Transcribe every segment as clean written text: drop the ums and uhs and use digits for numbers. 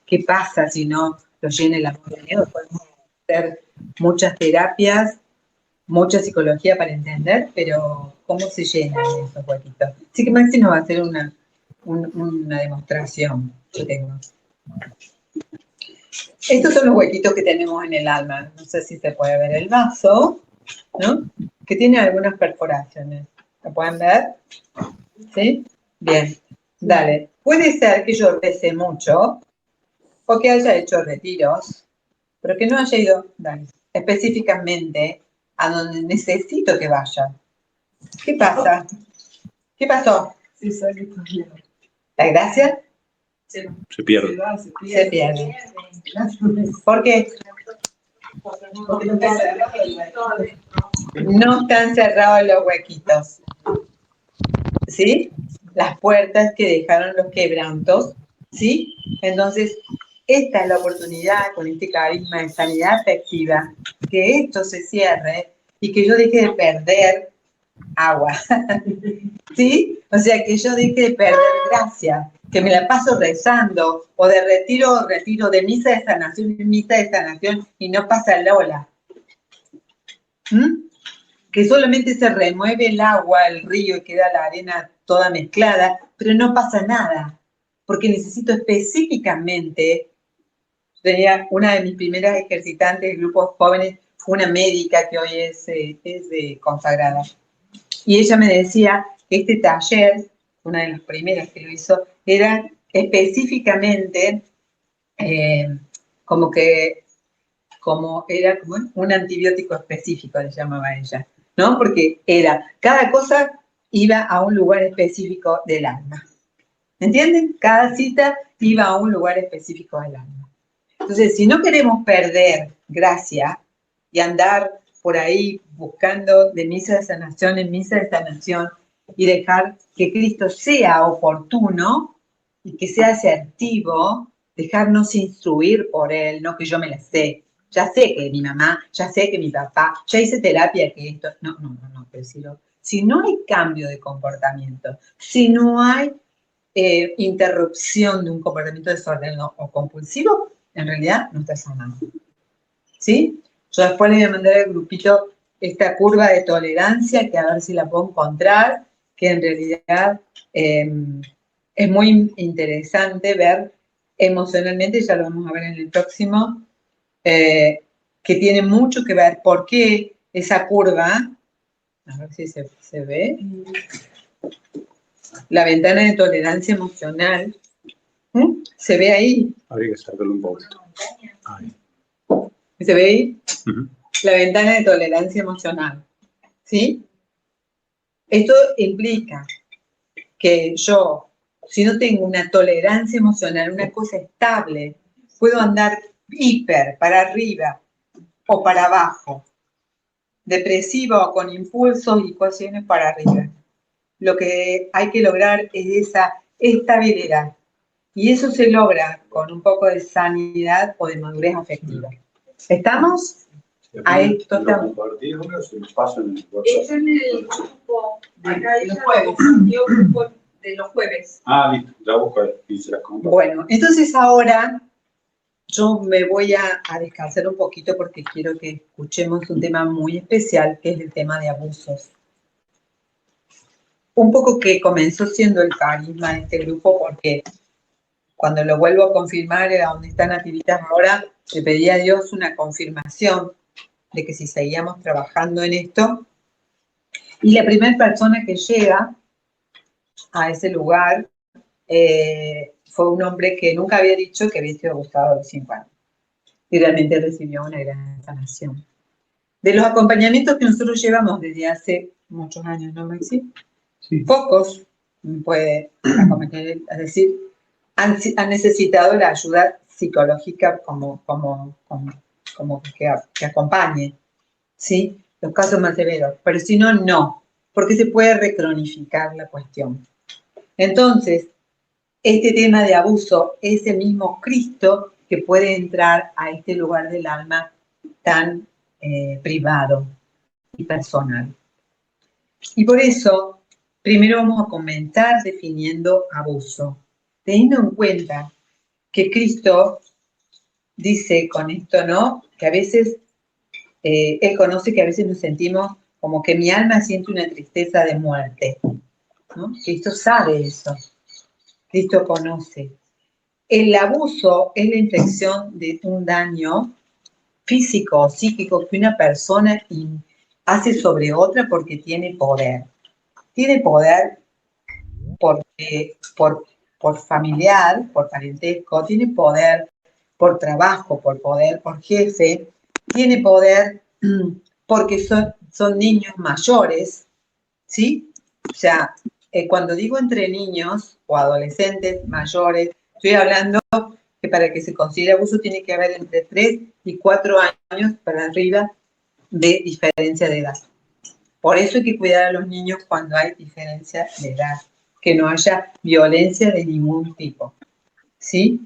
qué pasa si no lo llena el amor de Dios. Podemos hacer muchas terapias, mucha psicología para entender, pero ¿cómo se llenan esos huequitos? Así que Maxi nos va a hacer una demostración que tengo. Estos son los huequitos que tenemos en el alma. No sé si se puede ver el vaso, ¿no? Que tiene algunas perforaciones. ¿Lo pueden ver? ¿Sí? Bien. Dale. Puede ser que yo recé mucho o que haya hecho retiros, pero que no haya ido, dale, específicamente a donde necesito que vaya. ¿Qué pasa? ¿Qué pasó? ¿La gracia? Se pierde. Se pierde. ¿Por qué? No están cerrados los huequitos. ¿Sí? Las puertas que dejaron los quebrantos. ¿Sí? Entonces, esta es la oportunidad con este carisma de sanidad afectiva, que esto se cierre y que yo deje de perder agua. ¿Sí? O sea, que yo deje de perder gracia, que me la paso rezando, o de retiro de misa de sanación en misa de sanación y no pasa la ola. Que solamente se remueve el agua, el río y queda la arena toda mezclada, pero no pasa nada, porque necesito específicamente, tenía una de mis primeras ejercitantes de grupos jóvenes, fue una médica que hoy es consagrada, y ella me decía que este taller, una de las primeras que lo hizo, era específicamente como era un antibiótico específico, le llamaba ella, ¿no? Porque cada cosa iba a un lugar específico del alma. ¿Entienden? Cada cita iba a un lugar específico del alma. Entonces, si no queremos perder gracia y andar por ahí buscando de misa de sanación en misa de sanación y dejar que Cristo sea oportuno y que sea asertivo, dejarnos instruir por Él, no que yo me la sé. Ya sé que mi mamá, ya sé que mi papá, ya hice terapia que esto. No, pero si no hay cambio de comportamiento, si no hay interrupción de un comportamiento desordenado o compulsivo, en realidad no está sanando. ¿Sí? Yo después le voy a mandar al grupito esta curva de tolerancia, que a ver si la puedo encontrar, que en realidad es muy interesante ver emocionalmente, ya lo vamos a ver en el próximo, que tiene mucho que ver por qué esa curva, a ver si se ve, la ventana de tolerancia emocional, ¿se ve ahí? Habría que sacarlo un poquito. Ahí. ¿Se ve ahí? La ventana de tolerancia emocional, ¿sí? Esto implica que yo, si no tengo una tolerancia emocional, una cosa estable, puedo andar hiper para arriba o para abajo, depresiva o con impulsos y ecuaciones para arriba. Lo que hay que lograr es esa estabilidad. Y eso se logra con un poco de sanidad o de madurez afectiva. ¿Estamos? A esto estamos. Es en el grupo de los jueves. De los jueves. Ah, listo, ya busco y se las comparto. Bueno, entonces ahora yo me voy a descansar un poquito porque quiero que escuchemos un tema muy especial, que es el tema de abusos. Un poco que comenzó siendo el carisma de este grupo, porque cuando lo vuelvo a confirmar, era donde están activistas ahora, le pedí a Dios una confirmación de que si seguíamos trabajando en esto. Y la primera persona que llega a ese lugar fue un hombre que nunca había dicho que había sido abusado a los 5 años. Y realmente recibió una gran sanación. De los acompañamientos que nosotros llevamos desde hace muchos años, ¿no, Maxi? Sí. Pocos puede acompañar, es decir, han necesitado la ayuda psicológica como que acompañe, ¿sí? Los casos más severos, pero si no, no, porque se puede recronificar la cuestión. Entonces, este tema de abuso es el mismo Cristo que puede entrar a este lugar del alma tan privado y personal. Y por eso, primero vamos a comenzar definiendo abuso, teniendo en cuenta que Cristo dice con esto, ¿no? Que a veces, Él conoce que a veces nos sentimos como que mi alma siente una tristeza de muerte, ¿no? Cristo sabe eso, Cristo conoce. El abuso es la inflicción de un daño físico o psíquico que una persona hace sobre otra porque tiene poder. Tiene poder por familiar, por parentesco, tiene poder por trabajo, por poder por jefe, tiene poder porque son niños mayores, ¿sí? O sea, cuando digo entre niños o adolescentes mayores, estoy hablando que para que se considere abuso tiene que haber entre 3 y 4 años para arriba de diferencia de edad. Por eso hay que cuidar a los niños cuando hay diferencia de edad, que no haya violencia de ningún tipo, ¿sí?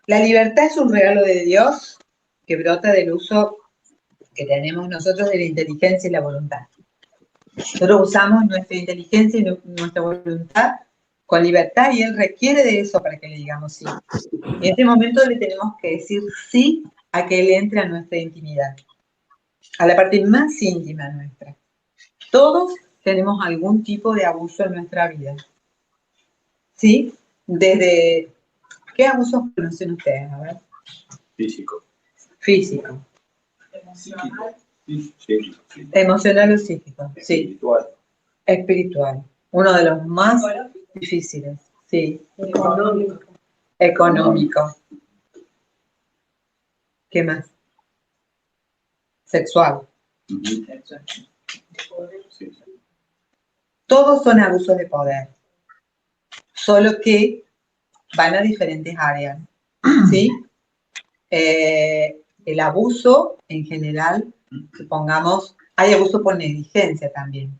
La libertad es un regalo de Dios que brota del uso que tenemos nosotros de la inteligencia y la voluntad. Nosotros usamos nuestra inteligencia y nuestra voluntad con libertad y Él requiere de eso para que le digamos sí. En este momento le tenemos que decir sí a que Él entre a nuestra intimidad, a la parte más íntima nuestra. Todos tenemos algún tipo de abuso en nuestra vida, ¿sí? Desde, ¿qué abusos conocen ustedes? A ver. Físico. Físico. Emocional. Sí. Emocional o psíquico, sí. Espiritual. Espiritual. Uno de los más difíciles, sí. Económico. ¿Qué más? Sexual. Sí. Todos son abusos de poder, solo que van a diferentes áreas, ¿sí? El abuso, en general, supongamos, hay abuso por negligencia también,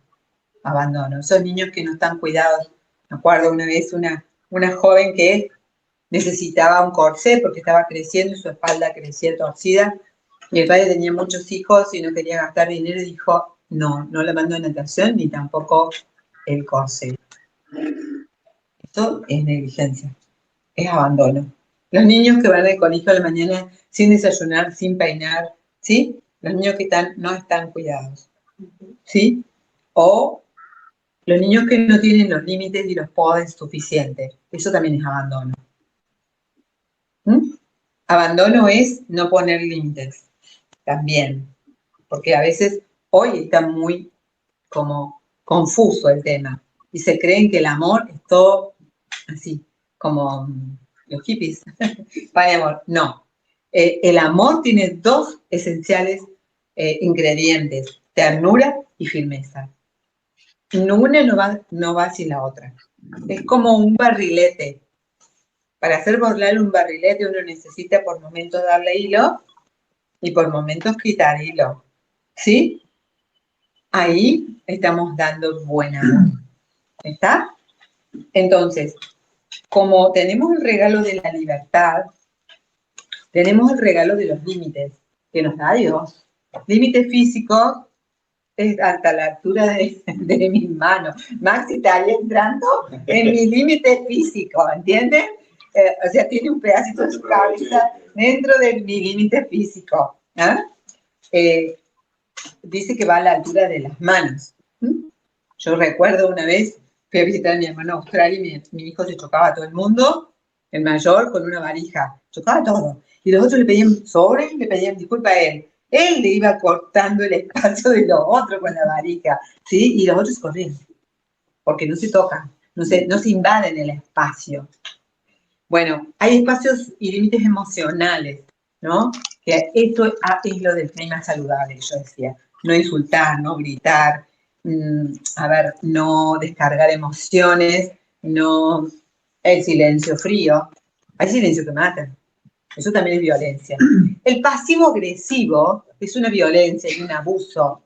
abandono. Esos niños que no están cuidados. Me acuerdo una vez una joven que necesitaba un corsé porque estaba creciendo y su espalda crecía torcida. Y el padre tenía muchos hijos y no quería gastar dinero y dijo, no la mando a natación ni tampoco el corsé. Esto es negligencia, es abandono. Los niños que van al colegio a la mañana sin desayunar, sin peinar, ¿sí? Los niños que no están cuidados, ¿sí? O los niños que no tienen los límites y los poderes suficientes. Eso también es abandono. Abandono es no poner límites, también. Porque a veces hoy está muy como confuso el tema. Y se creen que el amor es todo así, como los hippies. Para amor. No. El amor tiene dos esenciales ingredientes, ternura y firmeza. Una no va sin la otra. Es como un barrilete. Para hacer volar un barrilete uno necesita por momentos darle hilo y por momentos quitar hilo. ¿Sí? Ahí estamos dando buen amor. ¿Está? Entonces, como tenemos el regalo de la libertad, tenemos el regalo de los límites que nos da Dios. Límites físicos es hasta la altura de mis manos. Maxi está ahí entrando en mi límite físico, ¿entienden? O sea, tiene un pedacito de su cabeza dentro de mi límite físico. Dice que va a la altura de las manos. Yo recuerdo una vez, fui a visitar a mi hermano a Australia y mi hijo se chocaba a todo el mundo, el mayor con una varija, chocaba todo. Y los otros le pedían sobre y le pedían disculpa a él. Él le iba cortando el espacio de los otros con la varija, ¿sí? Y los otros corrían, porque no se tocan, no se invaden el espacio. Bueno, hay espacios y límites emocionales, ¿no? Que esto es lo del clima saludable, yo decía. No insultar, no gritar, no descargar emociones, no el silencio frío. Hay silencio que mata. Eso también es violencia. El pasivo agresivo es una violencia y un abuso.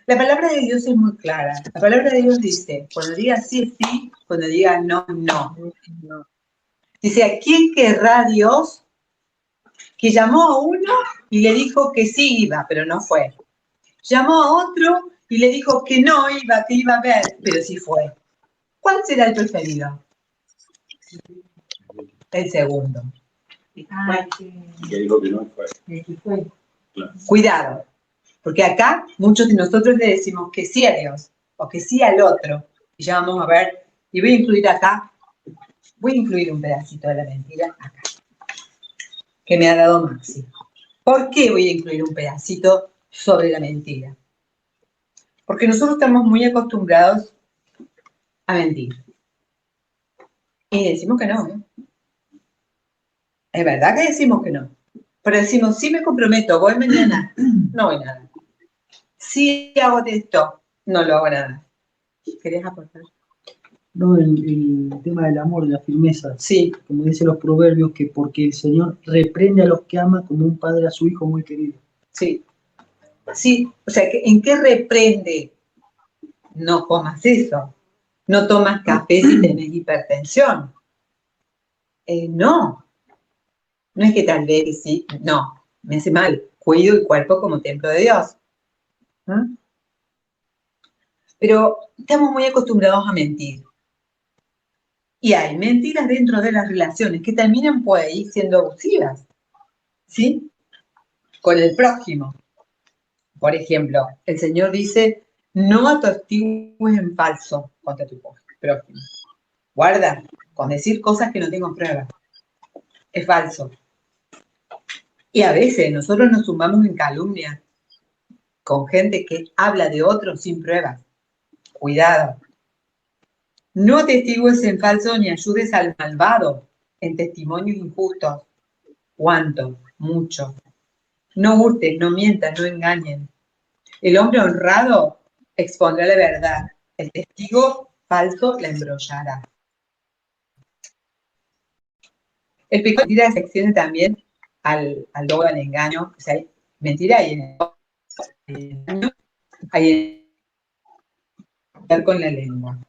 La palabra de Dios es muy clara. La palabra de Dios dice, cuando diga sí es sí, cuando diga no, no. Dice, ¿a quién querrá Dios que llamó a uno y le dijo que sí iba, pero no fue? Llamó a otro y le dijo que no iba, que iba a ver, pero sí fue. ¿Cuál será el preferido? El segundo. Que dijo que no fue. Claro. Cuidado, porque acá muchos de nosotros le decimos que sí a Dios o que sí al otro. Y ya vamos a ver, y voy a incluir acá, voy a incluir un pedacito de la mentira acá, que me ha dado Maxi. ¿Por qué voy a incluir un pedacito sobre la mentira? Porque nosotros estamos muy acostumbrados a mentir. Y decimos que no, ¿eh? Es verdad que decimos que no. Pero decimos, sí me comprometo, voy mañana, no voy nada. Sí hago esto, no lo hago nada. ¿Querías aportar? No, el tema del amor, de la firmeza. Sí. Como dicen los proverbios, que porque el Señor reprende a los que ama como un padre a su hijo muy querido. Sí. Sí, o sea, ¿en qué reprende? No comas eso. No tomas café si tenés hipertensión. No. No es que tal vez sí, no. Me hace mal. Cuido el cuerpo como templo de Dios. ¿Mm? Pero estamos muy acostumbrados a mentir. Y hay mentiras dentro de las relaciones que terminan por ahí siendo abusivas. ¿Sí? Con el prójimo. Por ejemplo, el Señor dice, no atestigues en falso contra tu prójimo. Guarda con decir cosas que no tengo pruebas. Es falso. Y a veces nosotros nos sumamos en calumnia con gente que habla de otros sin pruebas. Cuidado. No atestigues en falso ni ayudes al malvado en testimonios injustos. ¿Cuánto? Mucho. No hurtes, no mientas, no engañen. El hombre honrado expondrá la verdad. El testigo falso la embrollará. El pecado de mentira se extiende también al doble, al engaño. O sea, hay mentira y en el engaño hay con la lengua.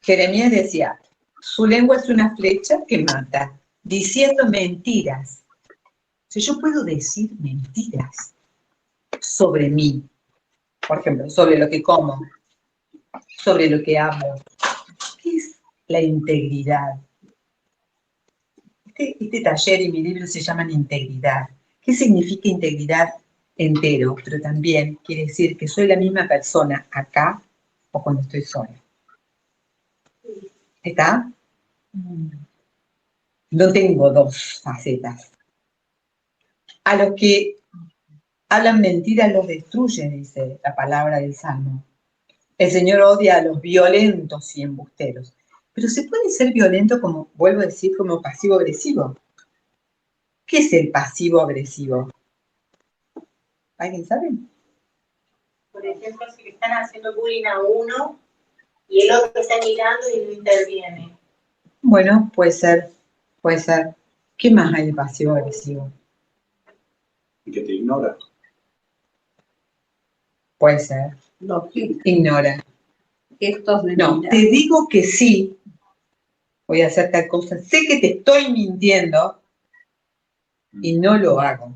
Jeremías decía, su lengua es una flecha que mata, diciendo mentiras. Si yo puedo decir mentiras sobre mí, por ejemplo, sobre lo que como, sobre lo que hablo, ¿qué es la integridad? Este taller y mi libro se llaman integridad. ¿Qué significa integridad? Entero, pero también quiere decir que soy la misma persona acá o cuando estoy sola. ¿Está? No tengo dos facetas. A los que hablan mentiras los destruye, dice la palabra del Salmo. El Señor odia a los violentos y embusteros. Pero se puede ser violento, como vuelvo a decir, como pasivo-agresivo. ¿Qué es el pasivo-agresivo? ¿Alguien sabe? Por ejemplo, si le están haciendo bullying a uno y el otro está mirando y no interviene. Bueno, puede ser, puede ser. ¿Qué más hay de pasivo-agresivo? Y que te ignora. Puede ser. Ignora. Gestos de No, mirar. te digo que sí, voy a hacer tal cosa, sé que te estoy mintiendo y no lo hago.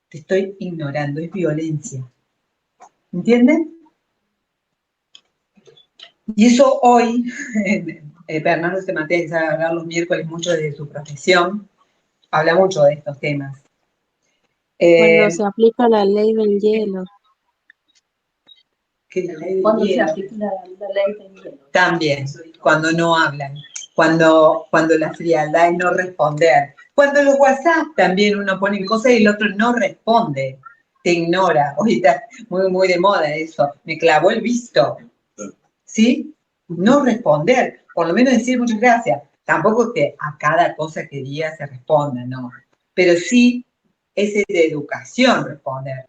Te estoy ignorando, es violencia. ¿Entienden? Y eso hoy, Bernardo se Matea, que sabe hablar los miércoles mucho de su profesión, habla mucho de estos temas. Cuando se aplica la ley del hielo. Cuando se aplica la ley del hielo. También, cuando no hablan, cuando la frialdad es no responder. Cuando los WhatsApp también uno pone cosas y el otro no responde, te ignora. Hoy está muy, muy de moda eso, me clavó el visto. ¿Sí? No responder, por lo menos decir muchas gracias. Tampoco que a cada cosa que diga se responda, no. Pero sí es de educación responder.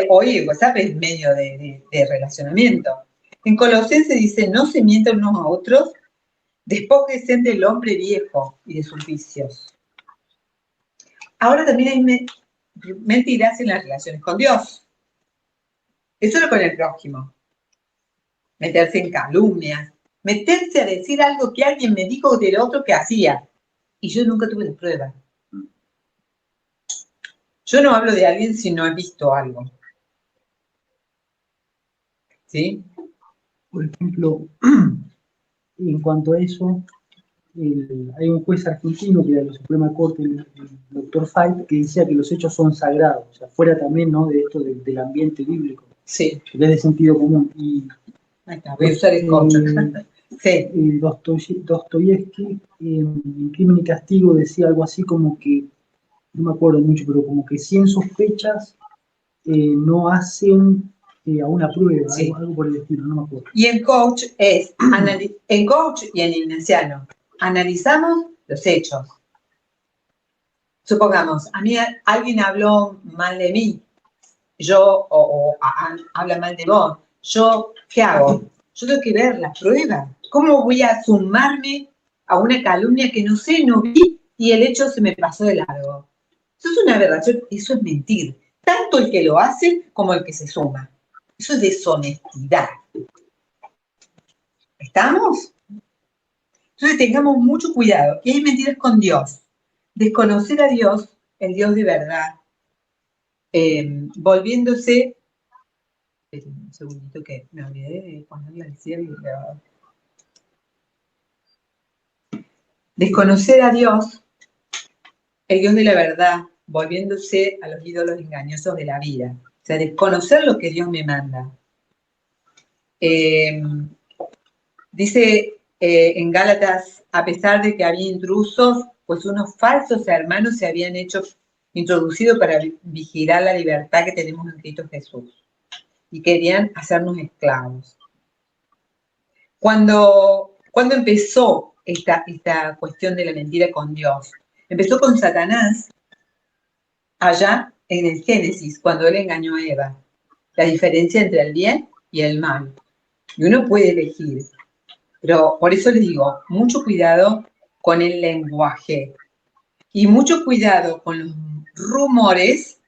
Hoy el WhatsApp es medio de relacionamiento. En Colosenses dice, no se mientan unos a otros, despójense del hombre viejo y de sus vicios. Ahora también hay mentiras en las relaciones con Dios. Eso no con el prójimo. Meterse en calumnias, meterse a decir algo que alguien me dijo del otro que hacía. Y yo nunca tuve la prueba. Yo no hablo de alguien si no he visto algo. ¿Sí? Por ejemplo, en cuanto a eso, hay un juez argentino que era de la Suprema Corte, el doctor Fait, que decía que los hechos son sagrados, o sea, fuera también, ¿no?, de esto del ambiente bíblico, Sí. que es de sentido común. Y Ahí está, voy a usar el coach. Sí. Dostoyevsky, en Crimen y Castigo, decía algo así como que, no me acuerdo mucho, pero como que 100 sospechas no hacen a una prueba, Sí. algo por el estilo, no me acuerdo. Y en coach en coach y en ignaciano, analizamos los hechos. Supongamos, a mí alguien habló mal de mí, habla mal de vos, yo, ¿qué hago? Yo tengo que ver la prueba. ¿Cómo voy a sumarme a una calumnia que no sé, no vi y el hecho se me pasó de largo? Eso es una aberración, eso es mentir. Tanto el que lo hace como el que se suma. Eso es deshonestidad. ¿Estamos? Entonces tengamos mucho cuidado. Y hay mentiras con Dios. Desconocer a Dios, el Dios de verdad, volviéndose... Un segundito que me olvidé de ponerle al cielo y grabado. Desconocer a Dios, el Dios de la verdad, volviéndose a los ídolos engañosos de la vida. O sea, desconocer lo que Dios me manda. Dice en Gálatas, a pesar de que había intrusos, pues unos falsos hermanos se habían introducido para vigilar la libertad que tenemos en Cristo Jesús. Y querían hacernos esclavos. ¿Cuándo empezó esta cuestión de la mentira con Dios? Empezó con Satanás, allá en el Génesis, cuando él engañó a Eva. La diferencia entre el bien y el mal. Y uno puede elegir. Pero por eso les digo, mucho cuidado con el lenguaje. Y mucho cuidado con los rumores,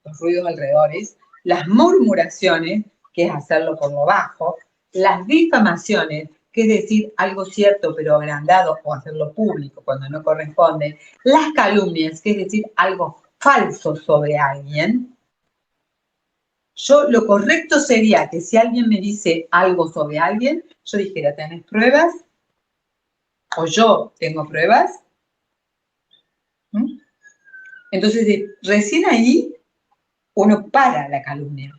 los ruidos alrededores, las murmuraciones, que es hacerlo por lo bajo, las difamaciones, que es decir algo cierto pero agrandado o hacerlo público cuando no corresponde, las calumnias, que es decir algo falso sobre alguien. Lo correcto sería que si alguien me dice algo sobre alguien, yo dijera, ¿tenés pruebas? O yo tengo pruebas. Entonces, recién ahí uno para la calumnia,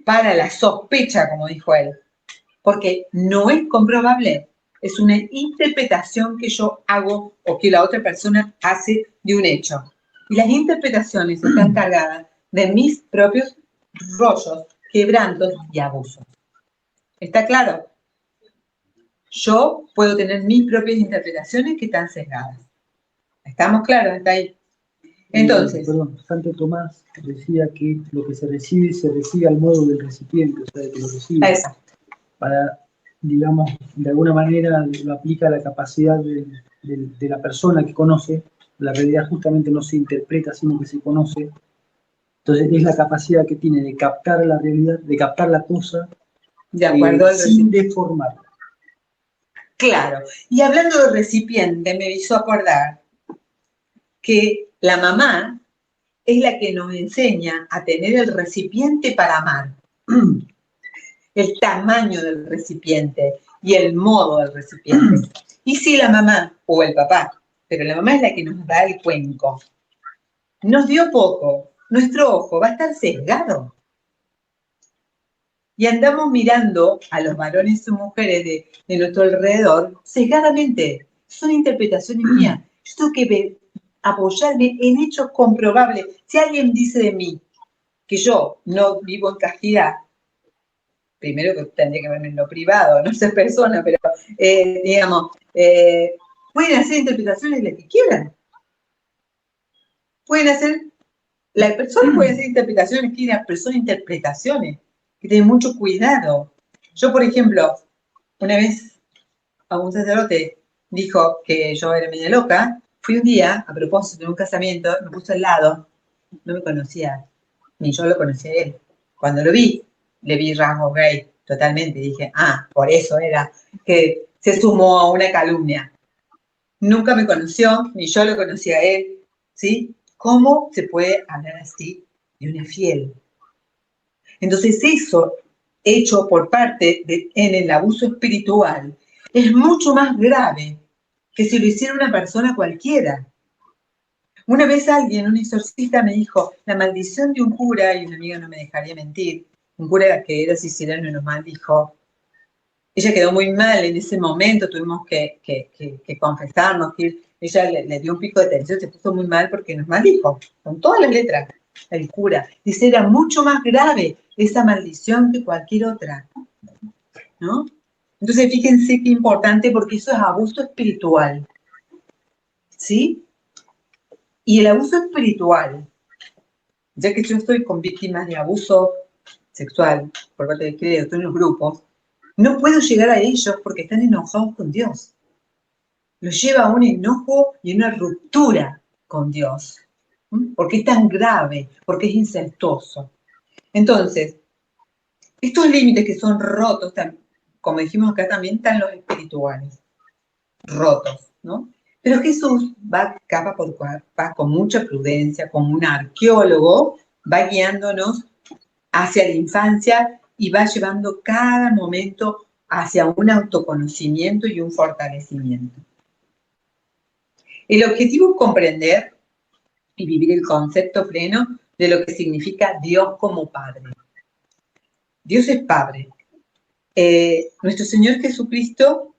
para la sospecha, como dijo él, porque no es comprobable, es una interpretación que yo hago o que la otra persona hace de un hecho. Y las interpretaciones están cargadas de mis propios rollos, quebrantos y abusos. ¿Está claro? Yo puedo tener mis propias interpretaciones que están sesgadas. ¿Estamos claros? ¿Está ahí? Entonces... Perdón, Santo Tomás decía que lo que se recibe al modo del recipiente, o sea, que lo recibe. Exacto. Para, digamos, de alguna manera lo aplica a la capacidad de la persona que conoce. La realidad justamente no se interpreta, sino que se conoce. Entonces es la capacidad que tiene de captar la realidad, de captar la cosa, de acuerdo al sin deformarla. Claro. Y hablando de recipiente, me hizo acordar que la mamá es la que nos enseña a tener el recipiente para amar. El tamaño del recipiente y el modo del recipiente. Y si la mamá o el papá, pero la mamá es la que nos da el cuenco, nos dio poco, nuestro ojo va a estar sesgado. Y andamos mirando a los varones o mujeres de nuestro alrededor sesgadamente. Son interpretaciones mías. Yo tengo que apoyarme en hechos comprobables. Si alguien dice de mí que yo no vivo en castidad, primero que tendría que verme en lo privado, no ser persona, pero pueden hacer interpretaciones las que quieran. La persona puede hacer interpretaciones, que la persona interpretaciones, que tiene mucho cuidado. Yo, por ejemplo, una vez a un sacerdote dijo que yo era media loca, fui un día, a propósito, en un casamiento, me puso al lado, no me conocía, ni yo lo conocía a él. Cuando lo vi, le vi rasgos gay totalmente, y dije, por eso era que se sumó a una calumnia. Nunca me conoció, ni yo lo conocía a él, ¿sí? ¿Cómo se puede hablar así de una fiel? Entonces eso hecho por parte en el abuso espiritual es mucho más grave que si lo hiciera una persona cualquiera. Una vez alguien, un exorcista, me dijo, la maldición de un cura, y una amiga no me dejaría mentir, un cura que era siciliano y nos maldijo. Ella quedó muy mal en ese momento, tuvimos que confesarnos, que ella le dio un pico de tensión, se puso muy mal porque nos maldijo, con todas las letras, el cura. Dice, era mucho más grave esa maldición que cualquier otra, ¿no? Entonces, fíjense qué importante, porque eso es abuso espiritual, ¿sí? Y el abuso espiritual, ya que yo estoy con víctimas de abuso sexual por parte de creo, estoy en los grupos, no puedo llegar a ellos porque están enojados con Dios. Los lleva a un enojo y una ruptura con Dios. Porque es tan grave, porque es incestuoso. Entonces, estos límites que son rotos, como dijimos acá también, están los espirituales. Rotos, ¿no? Pero Jesús va capa por capa, con mucha prudencia, como un arqueólogo, va guiándonos hacia la infancia y va llevando cada momento hacia un autoconocimiento y un fortalecimiento. El objetivo es comprender y vivir el concepto pleno de lo que significa Dios como Padre. Dios es Padre. Nuestro Señor Jesucristo,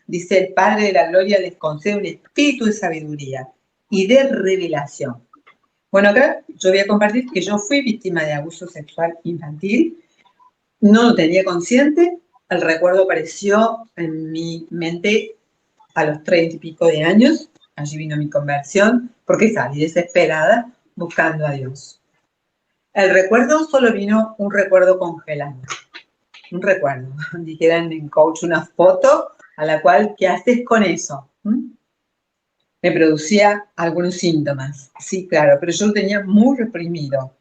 dice, el Padre de la Gloria les concede un espíritu de sabiduría y de revelación. Bueno, acá yo voy a compartir que yo fui víctima de abuso sexual infantil. No lo tenía consciente, el recuerdo apareció en mi mente a los 30 y pico de años, allí vino mi conversión, porque salí desesperada buscando a Dios. El recuerdo solo vino un recuerdo congelado, un recuerdo, dijeran en coach una foto a la cual, ¿qué haces con eso? Me producía algunos síntomas, sí, claro, pero yo lo tenía muy reprimido.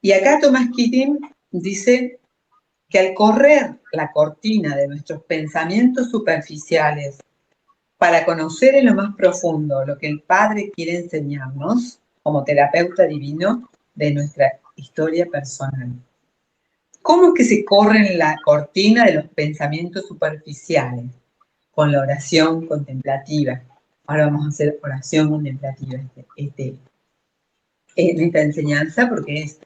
Y acá Thomas Keating dice que al correr la cortina de nuestros pensamientos superficiales para conocer en lo más profundo lo que el Padre quiere enseñarnos como terapeuta divino de nuestra historia personal. ¿Cómo es que se corre la cortina de los pensamientos superficiales? Con la oración contemplativa. Ahora vamos a hacer oración contemplativa en esta enseñanza porque es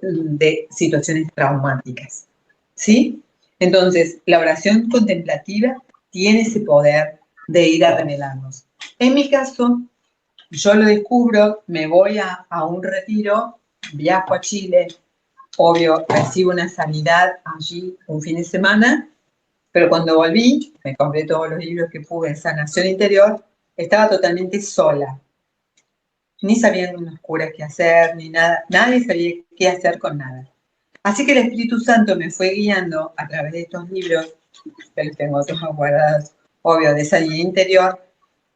de situaciones traumáticas. ¿Sí? Entonces, la oración contemplativa tiene ese poder de ir a revelarnos. En mi caso, yo lo descubro, me voy a un retiro, viajo a Chile, obvio, recibo una sanidad allí un fin de semana, pero cuando volví, me compré todos los libros que pude de sanación interior, estaba totalmente sola. Ni sabían los curas qué hacer, ni nada, nadie sabía qué hacer con nada. Así que el Espíritu Santo me fue guiando a través de estos libros, que los tengo todos guardados, obvio, de esa guía interior,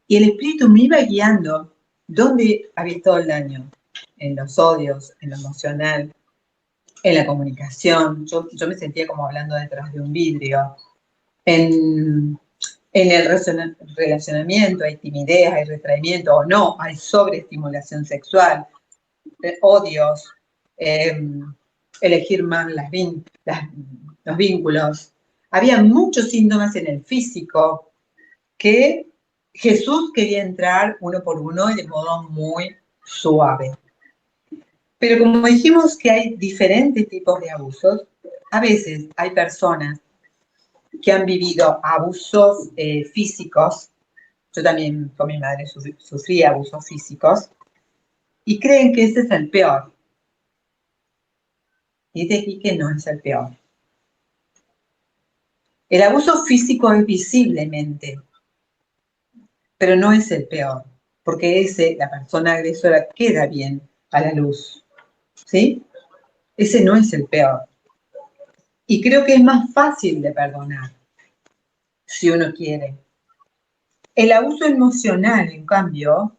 y el Espíritu me iba guiando dónde había todo el daño, en los odios, en lo emocional, en la comunicación. Yo me sentía como hablando detrás de un vidrio, en el relacionamiento, hay timidez, hay retraimiento, o no, hay sobreestimulación sexual, odios, elegir mal los vínculos. Había muchos síntomas en el físico que Jesús quería entrar uno por uno y de modo muy suave. Pero como dijimos que hay diferentes tipos de abusos, a veces hay personas que han vivido abusos físicos. Yo también con mi madre sufrí abusos físicos y creen que ese es el peor. Y de aquí que no es el peor. El abuso físico es visiblemente, pero no es el peor, porque la persona agresora queda bien a la luz, ¿sí? Ese no es el peor. Y creo que es más fácil de perdonar, si uno quiere. El abuso emocional, en cambio,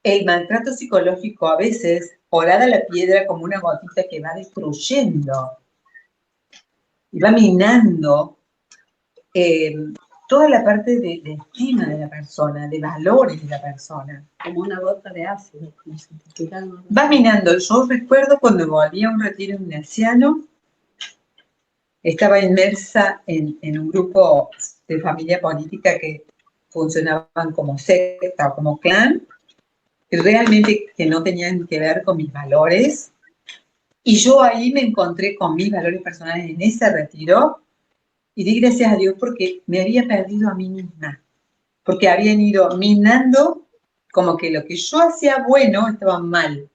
el maltrato psicológico a veces orada la piedra como una gotita que va destruyendo y va minando toda la parte de estima de la persona, de valores de la persona. Como una gota de ácido. Va minando. Yo recuerdo cuando volví a un retiro ignaciano, estaba inmersa en un grupo de familia política que funcionaban como secta o como clan, realmente que no tenían que ver con mis valores. Y yo ahí me encontré con mis valores personales en ese retiro y di gracias a Dios porque me había perdido a mí misma, porque habían ido minando como que lo que yo hacía bueno estaba mal.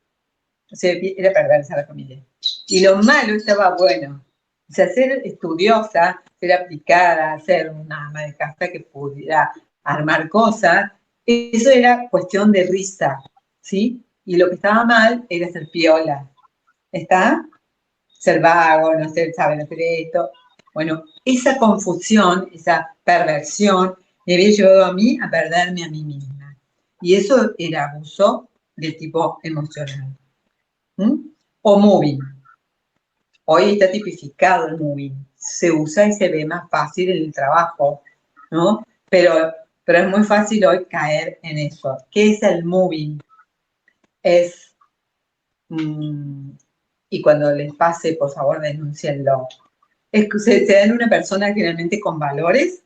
O sea, era perversa la familia. Y lo malo estaba bueno. O sea, ser estudiosa, ser aplicada, ser una ama de casa que pudiera armar cosas, eso era cuestión de risa, ¿sí? Y lo que estaba mal era ser piola. ¿Está? Ser vago, no ser, saber hacer esto. Bueno, esa confusión, esa perversión, me había llevado a mí a perderme a mí misma. Y eso era abuso de tipo emocional. O moving. Hoy está tipificado el moving. Se usa y se ve más fácil en el trabajo, ¿no? Pero es muy fácil hoy caer en eso. ¿Qué es el moving? Es... y cuando les pase, por favor, denúncienlo. Es que se dan una persona generalmente con valores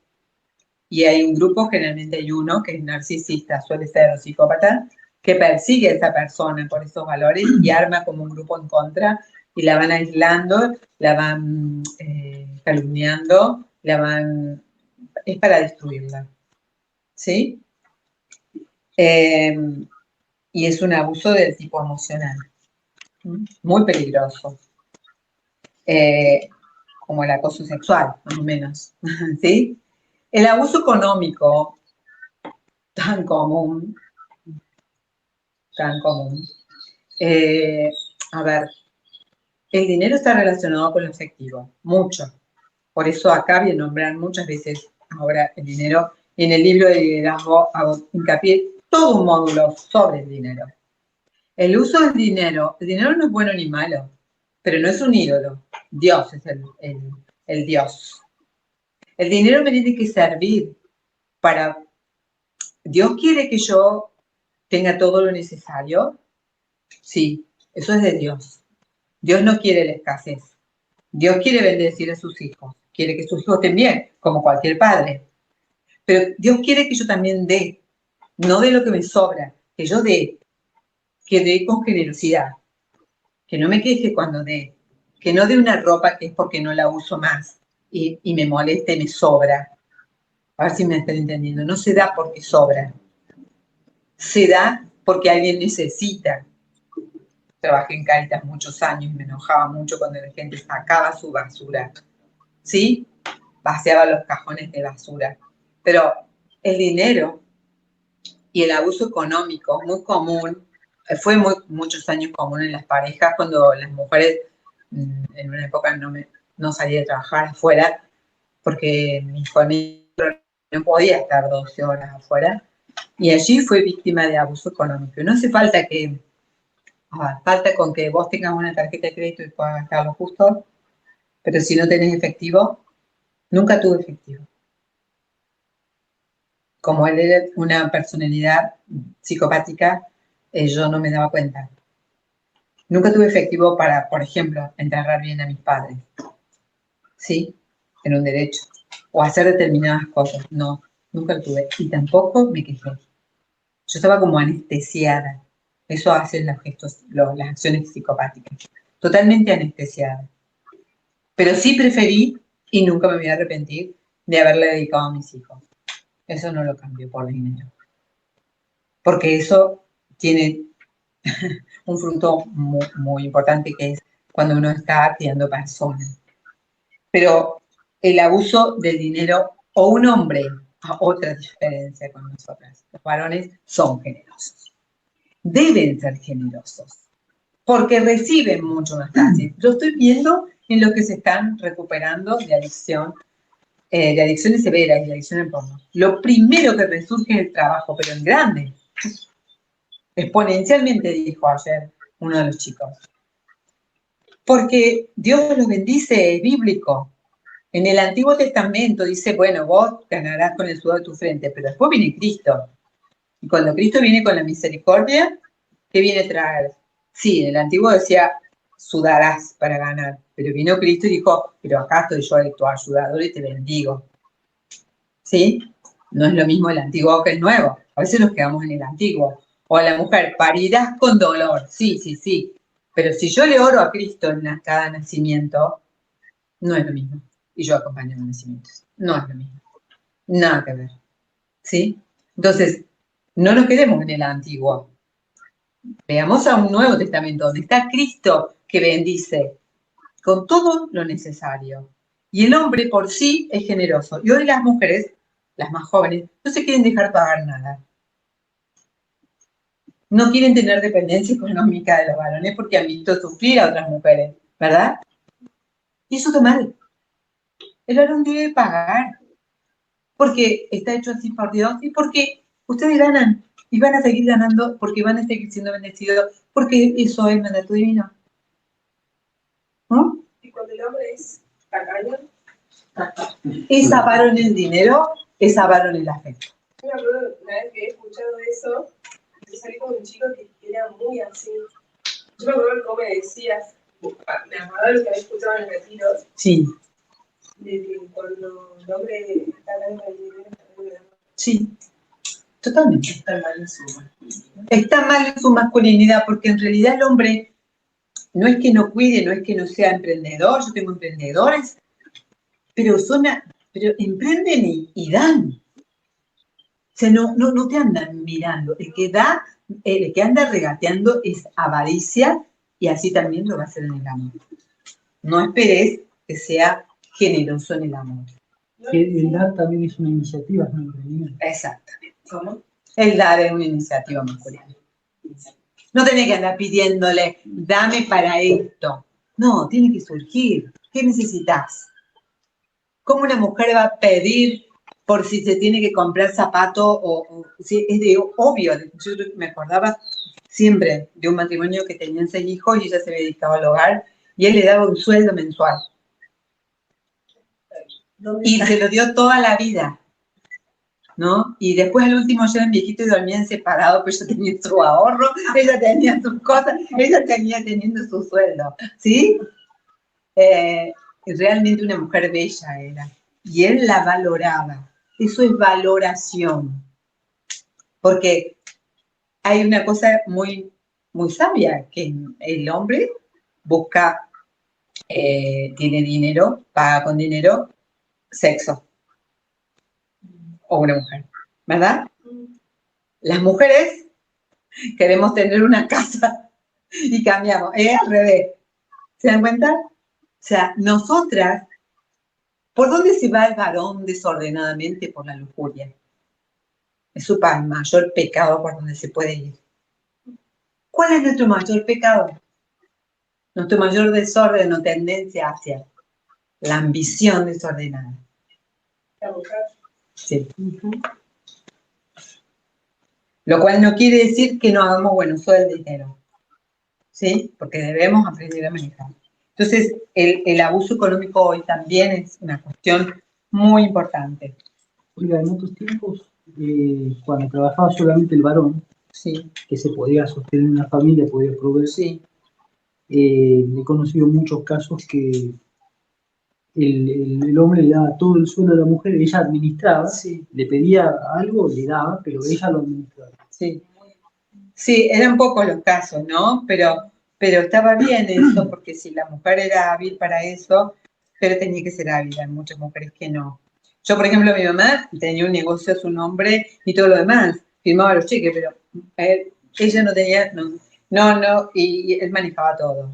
y hay un grupo, generalmente hay uno que es narcisista, suele ser o psicópata, que persigue a esa persona por esos valores y arma como un grupo en contra y la van aislando, la van calumniando, es para destruirla, ¿sí? Y es un abuso del tipo emocional, muy peligroso, como el acoso sexual, más o menos, ¿sí? El abuso económico, tan común, a ver, el dinero está relacionado con lo efectivo, mucho. Por eso acá voy a nombrar muchas veces ahora el dinero. Y en el libro de liderazgo hago hincapié todo un módulo sobre el dinero. El uso del dinero, el dinero no es bueno ni malo, pero no es un ídolo. Dios es el Dios. El dinero me tiene que servir para... ¿Dios quiere que yo tenga todo lo necesario? Sí, eso es de Dios. Dios no quiere la escasez. Dios quiere bendecir a sus hijos. Quiere que sus hijos estén bien, como cualquier padre. Pero Dios quiere que yo también dé. No de lo que me sobra, que yo dé. Que dé con generosidad. Que no me queje cuando dé. Que no dé una ropa que es porque no la uso más y me molesta y me sobra. A ver si me están entendiendo. No se da porque sobra. Se da porque alguien necesita. Trabajé en Cáritas muchos años y me enojaba mucho cuando la gente sacaba su basura, ¿sí? Vaciaba los cajones de basura. Pero el dinero y el abuso económico, muy común, fue muchos años común en las parejas cuando las mujeres en una época no salía de trabajar afuera porque mi familia no podía estar 12 horas afuera y allí fue víctima de abuso económico. No hace falta que falta con que vos tengas una tarjeta de crédito y puedas gastar lo justo, pero si no tenés efectivo, nunca tuve efectivo. Como él era una personalidad psicopática, yo no me daba cuenta. Nunca tuve efectivo para, por ejemplo, enterrar bien a mis padres. ¿Sí? En un derecho. O hacer determinadas cosas. No, nunca lo tuve. Y tampoco me quejé. Yo estaba como anestesiada. Eso hacen los gestos, las acciones psicopáticas. Totalmente anestesiada. Pero sí preferí, y nunca me voy a arrepentir, de haberle dedicado a mis hijos. Eso no lo cambió por dinero. Porque eso tiene un fruto muy, muy importante, que es cuando uno está criando personas. Pero el abuso del dinero, o un hombre, a otra diferencia con nosotras, los varones son generosos. Deben ser generosos, porque reciben mucho más fácil. Lo estoy viendo en lo que se están recuperando de adicciones severas y de adicción al porno. Lo primero que resurge es el trabajo, pero en grande. Exponencialmente, dijo ayer uno de los chicos. Porque Dios los bendice, es bíblico. En el Antiguo Testamento dice, bueno, vos ganarás con el sudor de tu frente, pero después viene Cristo. Y cuando Cristo viene con la misericordia, ¿qué viene a traer? Sí, en el Antiguo decía, sudarás para ganar. Pero vino Cristo y dijo, pero acá estoy yo, tu ayudador, y te bendigo. ¿Sí? No es lo mismo el antiguo que el nuevo. A veces nos quedamos en el antiguo. O la mujer, parirás con dolor. Sí, sí, sí. Pero si yo le oro a Cristo en cada nacimiento, no es lo mismo. Y yo acompaño los nacimientos. No es lo mismo. Nada que ver. ¿Sí? Entonces, no nos quedemos en el antiguo. Veamos a un Nuevo Testamento donde está Cristo que bendice con todo lo necesario. Y el hombre por sí es generoso. Y hoy las mujeres, las más jóvenes, no se quieren dejar pagar nada. No quieren tener dependencia económica de los varones porque han visto sufrir a otras mujeres, ¿verdad? Y eso está mal. El varón debe pagar porque está hecho así por Dios y porque ustedes ganan y van a seguir ganando porque van a seguir siendo bendecidos porque eso es mandato divino. ¿No? Y cuando el hombre es tacaño, Es avaro en el dinero, es avaro en el afecto. yo me acuerdo una vez que he escuchado eso, yo salí con un chico que era muy así. Yo me acuerdo cómo me decías, me acordaba de lo que había escuchado en los retiros, Sí, de que cuando el hombre está ganando el dinero, sí, totalmente. está mal en su masculinidad. Está mal en su masculinidad porque en realidad el hombre no es que no cuide, no es que no sea emprendedor, yo tengo emprendedores, pero emprenden y dan. O sea, no te andan mirando. El que da, el que anda regateando es avaricia y así también lo va a hacer en el amor. No esperes que sea generoso en el amor. El dar también es una iniciativa, es un emprendimiento. Exactamente. ¿Cómo? El dar es una iniciativa masculina. No tenés que andar pidiéndole, dame para esto. No, tiene que surgir. ¿Qué necesitas? ¿Cómo una mujer va a pedir por si se tiene que comprar zapato o si es de obvio? Yo me acordaba siempre de un matrimonio que tenían 6 hijos y ella se dedicaba al hogar y él le daba un sueldo mensual. Y se lo dio toda la vida, ¿no? Y después al último ya eran viejitos y dormían separados, pero ella tenía su ahorro, ella tenía sus cosas, ella tenía teniendo su sueldo, ¿sí? Realmente una mujer bella era. Y él la valoraba. Eso es valoración. Porque hay una cosa muy, muy sabia, que el hombre busca, tiene dinero, paga con dinero, sexo. O una mujer, ¿verdad? Las mujeres queremos tener una casa y cambiamos. Es al revés. ¿Se dan cuenta? O sea, nosotras, ¿por dónde se va el varón desordenadamente? Por la lujuria. Es su mayor pecado por donde se puede ir. ¿Cuál es nuestro mayor pecado? Nuestro mayor desorden o tendencia hacia la ambición desordenada. La mujer. Sí. Lo cual no quiere decir que no hagamos buen uso del dinero. ¿Sí? Porque debemos aprender a manejar. Entonces, el abuso económico hoy también es una cuestión muy importante. Oiga, en otros tiempos, cuando trabajaba solamente el varón, Sí, que se podía sostener una familia, podía proveer, sí, he conocido muchos casos que el hombre le daba todo el sueldo a la mujer, ella administraba, sí, le pedía algo, le daba, pero ella lo administraba. sí. Sí, eran pocos los casos, ¿no? Pero estaba bien eso, porque si la mujer era hábil para eso, pero tenía que ser hábil. Hay muchas mujeres que no. Yo, por ejemplo, mi mamá tenía un negocio a su nombre y todo lo demás. Firmaba los cheques, pero ella no tenía, no, y él manejaba todo.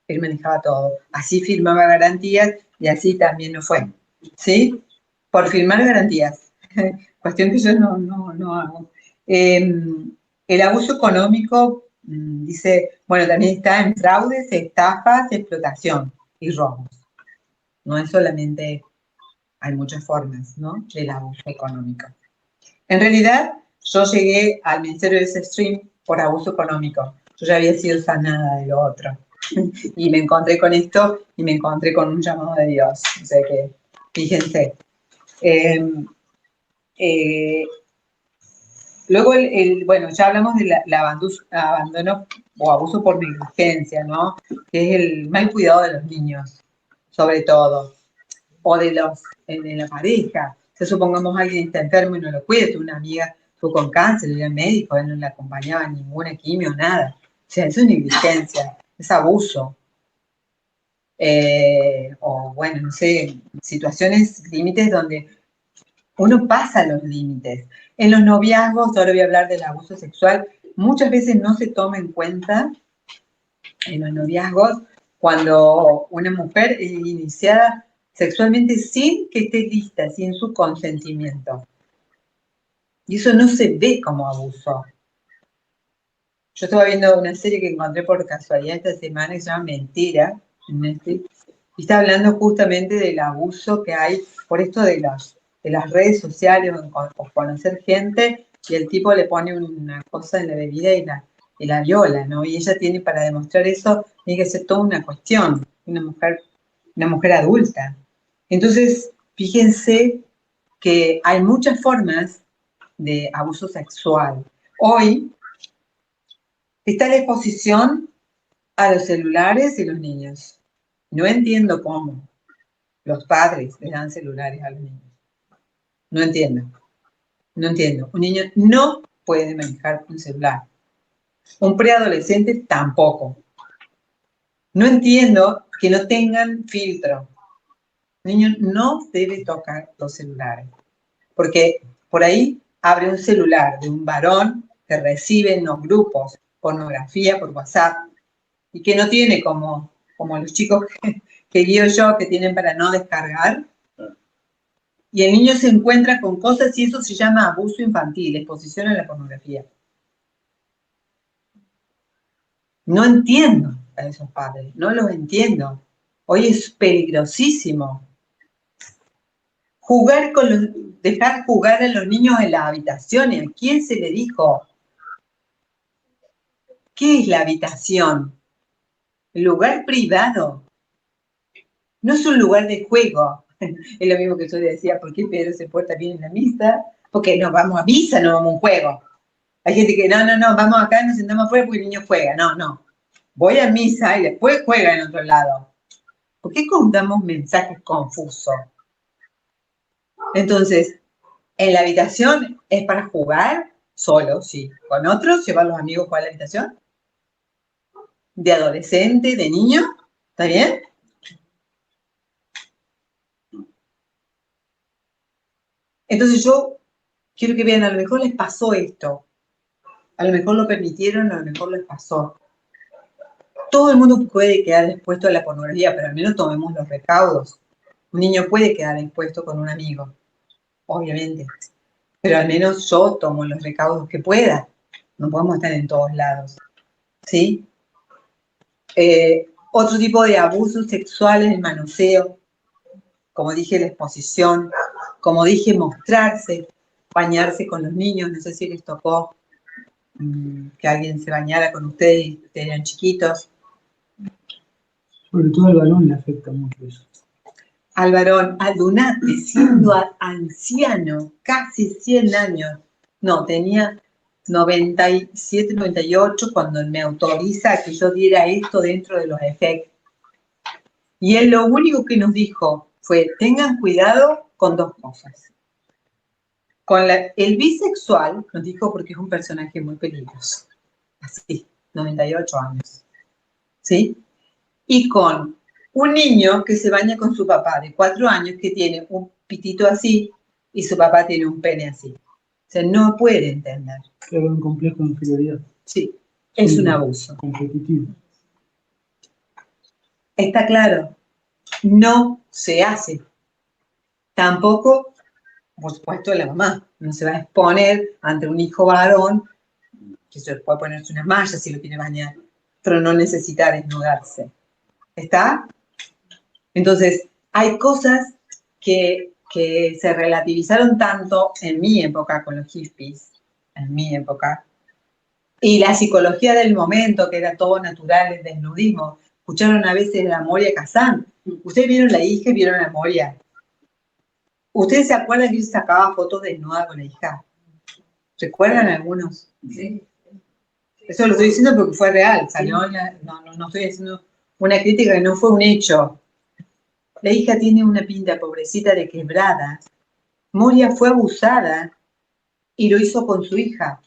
Él manejaba todo. Así firmaba garantías y así también no fue. ¿Sí? Por firmar garantías. Cuestión que yo no hago. El abuso económico, dice, bueno, también está en fraudes, estafas, explotación y robos. No es solamente, hay muchas formas, ¿no?, del abuso económico. En realidad, yo llegué al ministerio de ese stream por abuso económico. Yo ya había sido sanada de lo otro. Y me encontré con esto y me encontré con un llamado de Dios. O sea que, fíjense. Luego, bueno, ya hablamos del abandono o abuso por negligencia, ¿no? Que es el mal cuidado de los niños, sobre todo, o de la pareja. Si supongamos alguien está enfermo y no lo cuida, tuvo una amiga, estuvo con cáncer, era médico, él no le acompañaba a ninguna quimio, nada. O sea, eso es negligencia, es abuso. O bueno, no sé, situaciones, límites donde uno pasa los límites. En los noviazgos, ahora voy a hablar del abuso sexual, muchas veces no se toma en cuenta en los noviazgos cuando una mujer es iniciada sexualmente sin que esté lista, sin su consentimiento. Y eso no se ve como abuso. Yo estaba viendo una serie que encontré por casualidad esta semana que se llama Mentira, en Netflix, y está hablando justamente del abuso que hay por esto de las redes sociales o conocer gente y el tipo le pone una cosa en la bebida y la viola, ¿no? Y ella tiene, para demostrar eso, tiene que ser toda una cuestión, una mujer adulta. Entonces, fíjense que hay muchas formas de abuso sexual. Hoy está la exposición a los celulares y los niños. No entiendo cómo los padres les dan celulares a los niños. No entiendo. No entiendo. Un niño no puede manejar un celular. Un preadolescente tampoco. No entiendo que no tengan filtro. Un niño no debe tocar los celulares. Porque por ahí abre un celular de un varón que recibe en los grupos pornografía por WhatsApp y que no tiene como los chicos que guío yo que tienen para no descargar. Y el niño se encuentra con cosas y eso se llama abuso infantil, exposición a la pornografía. No entiendo a esos padres, no los entiendo. Hoy es peligrosísimo. Dejar jugar a los niños en las habitaciones. ¿A quién se le dijo? ¿Qué es la habitación? El lugar privado. No es un lugar de juego. Es lo mismo que yo le decía, ¿por qué Pedro se porta bien en la misa? Porque no vamos a misa, no vamos a un juego. Hay gente que, no, vamos acá, nos sentamos afuera porque el niño juega. No. Voy a misa y después juega en otro lado. ¿Por qué contamos mensajes confusos? Entonces, en la habitación es para jugar solo, sí. Con otros, llevar a los amigos a la habitación. De adolescente, de niño, ¿está bien? Entonces yo quiero que vean, a lo mejor les pasó esto. A lo mejor lo permitieron, a lo mejor les pasó. Todo el mundo puede quedar expuesto a la pornografía, pero al menos tomemos los recaudos. Un niño puede quedar expuesto con un amigo, obviamente. Pero al menos yo tomo los recaudos que pueda. No podemos estar en todos lados. ¿Sí? Otro tipo de abusos sexuales, el manoseo. Como dije, la exposición. Como dije, mostrarse, bañarse con los niños. No sé si les tocó que alguien se bañara con ustedes y ustedes eran chiquitos. Sobre todo al varón le afecta mucho eso. Al varón, al Donate, siendo anciano, casi 100 años. No, tenía 97, 98 cuando me autoriza que yo diera esto dentro de los efectos. Y él lo único que nos dijo fue, tengan cuidado con dos cosas. El bisexual, nos dijo porque es un personaje muy peligroso. Así, 98 años. ¿Sí? Y con un niño que se baña con su papá de 4 años que tiene un pitito así y su papá tiene un pene así. O sea, no puede entender. Claro, un complejo de inferioridad. Sí, es un abuso. Competitivo. Está claro, no se hace. Tampoco, por supuesto, la mamá no se va a exponer ante un hijo varón que se puede ponerse una malla si lo quiere bañar, pero no necesita desnudarse. ¿Está? Entonces, hay cosas que se relativizaron tanto en mi época con los hippies, en mi época, y la psicología del momento, que era todo natural, el desnudismo. Escucharon a veces la Moria Kazan. Ustedes vieron la hija y vieron a Moria. ¿Ustedes se acuerdan que yo sacaba fotos desnuda con la hija? ¿Recuerdan algunos? Sí. Eso lo estoy diciendo porque fue real, o sea, no estoy haciendo una crítica que no fue un hecho. La hija tiene una pinta pobrecita de quebrada. Moria fue abusada y lo hizo con su hija.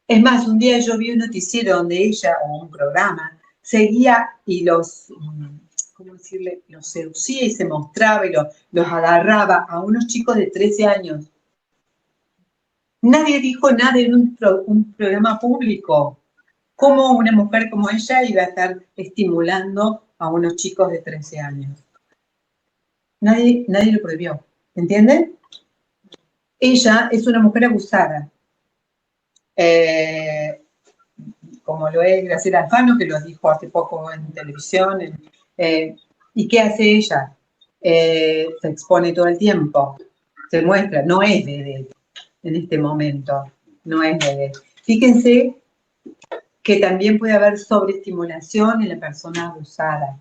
Es más, un día yo vi un noticiero donde ella, o un programa, seguía y los, ¿cómo decirle? Los seducía y se mostraba y los agarraba a unos chicos de 13 años. Nadie dijo nada en un programa público. ¿Cómo una mujer como ella iba a estar estimulando a unos chicos de 13 años? Nadie lo prohibió. ¿Entienden? Ella es una mujer abusada. Como lo es Graciela Alfano, que lo dijo hace poco en televisión. ¿Y qué hace ella? Se expone todo el tiempo. Se muestra. No es vedette en este momento. No es vedette. Fíjense que también puede haber sobreestimulación en la persona abusada.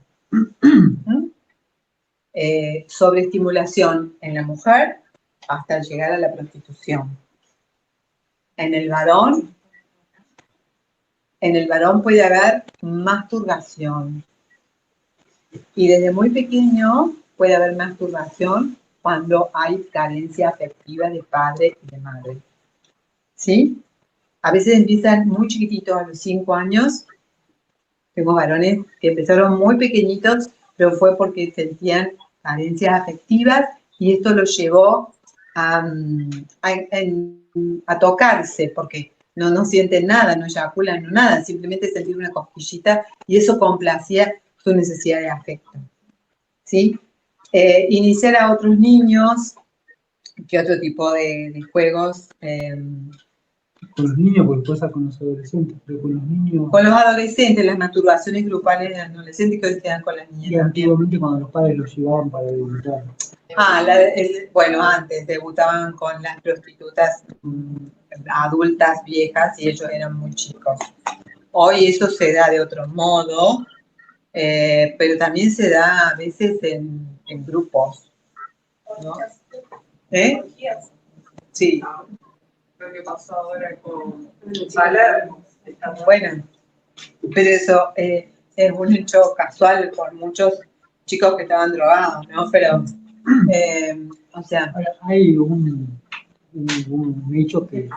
Sobreestimulación en la mujer hasta llegar a la prostitución. En el varón puede haber masturbación. Y desde muy pequeño puede haber masturbación cuando hay carencia afectiva de padre y de madre. ¿Sí? A veces empiezan muy chiquititos, a los 5 años. Tengo varones que empezaron muy pequeñitos, pero fue porque sentían carencias afectivas y esto los llevó a tocarse, porque no sienten nada, no eyaculan, no nada, simplemente sentir una cosquillita y eso complacía su necesidad de afecto. ¿Sí? Iniciar a otros niños, ¿qué otro tipo de juegos? Con los niños, porque pasa con los adolescentes, pero con los niños... Con los adolescentes, las masturbaciones grupales de adolescentes que hoy se dan con las niñas. Y antiguamente cuando los padres los llevaban para debutar. Bueno, antes debutaban con las prostitutas adultas, viejas, y ellos eran muy chicos. Hoy eso se da de otro modo, pero también se da a veces en grupos, ¿no? Sí. Lo que pasó ahora con Palermo. Bueno, pero eso es un hecho casual por muchos chicos que estaban drogados, ¿no? Pero, o sea... Ahora, hay un hecho que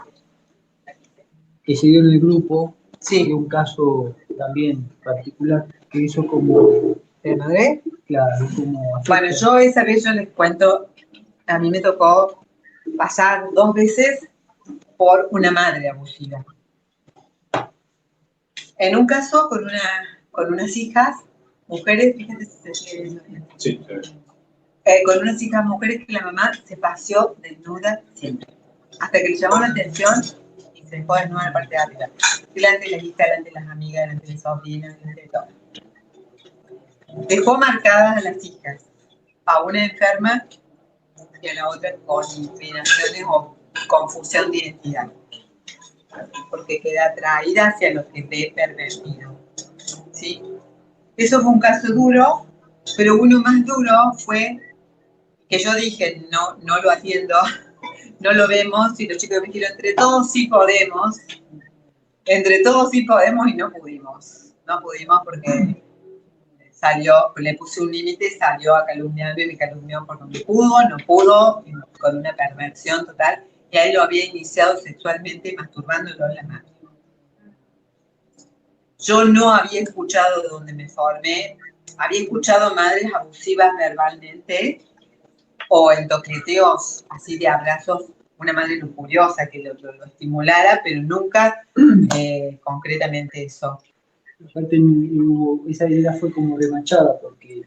se dio en el grupo, sí. De un caso también particular, que hizo como... ¿De madre? Claro, como... Bueno, yo esa vez yo les cuento, a mí me tocó pasar 2 veces por una madre abusiva. En un caso con unas hijas, mujeres, fíjate si se sigue viendo bien. Sí, con unas hijas mujeres que la mamá se paseó desnuda siempre. Hasta que le llamó la atención y se dejó desnuda en la parte de arriba. Delante de las hijas, delante de las amigas, delante de las sobrinas, delante de todo. Dejó marcadas a las hijas, a una enferma y a la otra con inclinaciones o confusión de identidad. Porque queda atraída hacia lo que ve pervertido. ¿Sí? Eso fue un caso duro, pero uno más duro fue que yo dije, no lo atiendo, no lo vemos, y los chicos me dijeron, entre todos sí podemos y no pudimos. No pudimos porque le puse un límite, salió a calumniarme, me calumnió por donde pudo, no pudo, con una perversión total, y a él lo había iniciado sexualmente masturbándolo en la mano. Yo no había escuchado donde me formé, había escuchado madres abusivas verbalmente o en toqueteos así de abrazos, una madre lujuriosa que lo estimulara, pero nunca concretamente eso. Aparte, esa idea fue como remachada porque